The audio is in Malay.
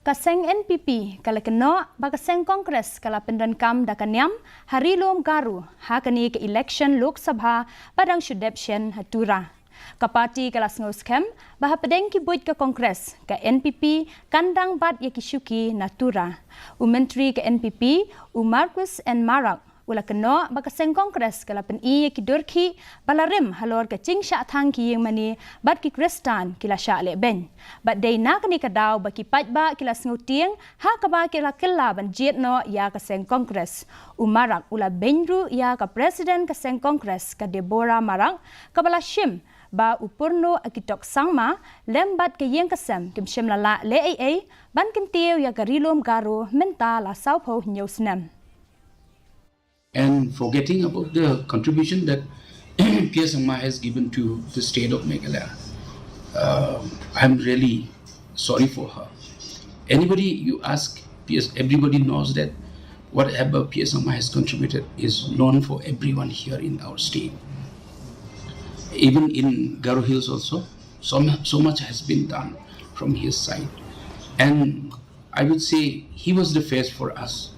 Kaseng NPP kala Kynnoh baka Seng Kongres kala Pyndonkam da Niam hari lom Garo hakani ke election Lok Sabha padang Shudepshen hatura. Ka parti kala Sengoskem baha pedeng ki buit ke Kongres ke NPP kandang bat ya kishuki natura. Menteri ke NPP Marcus and Marak ula Kynnoh baka Seng Kongres kala pen-i ki Durki balarim halor ke cing sya thang ki yang mani bat ki Kristan kila sya le ben. Bat day na kani kadaw baki patba kila Sengutiang ha kaba kila kila ban jet no ya ka Seng Kongres. Marak ula benru ya ka Presiden ka Seng Kongres ka Deborah Marak kabala shim ba upurno akitok sangma lembat ke yang kesem kim shim lala le ai ban kintiu ya garilom Garo menta la saupo nyosnem. And forgetting about the contribution that KHASI has given to the state of Meghalaya. I'm really sorry for her. Anybody you ask, everybody knows that whatever KHASI has contributed is known for everyone here in our state. Even in Garo Hills also, so much has been done from his side. And I would say he was the face for us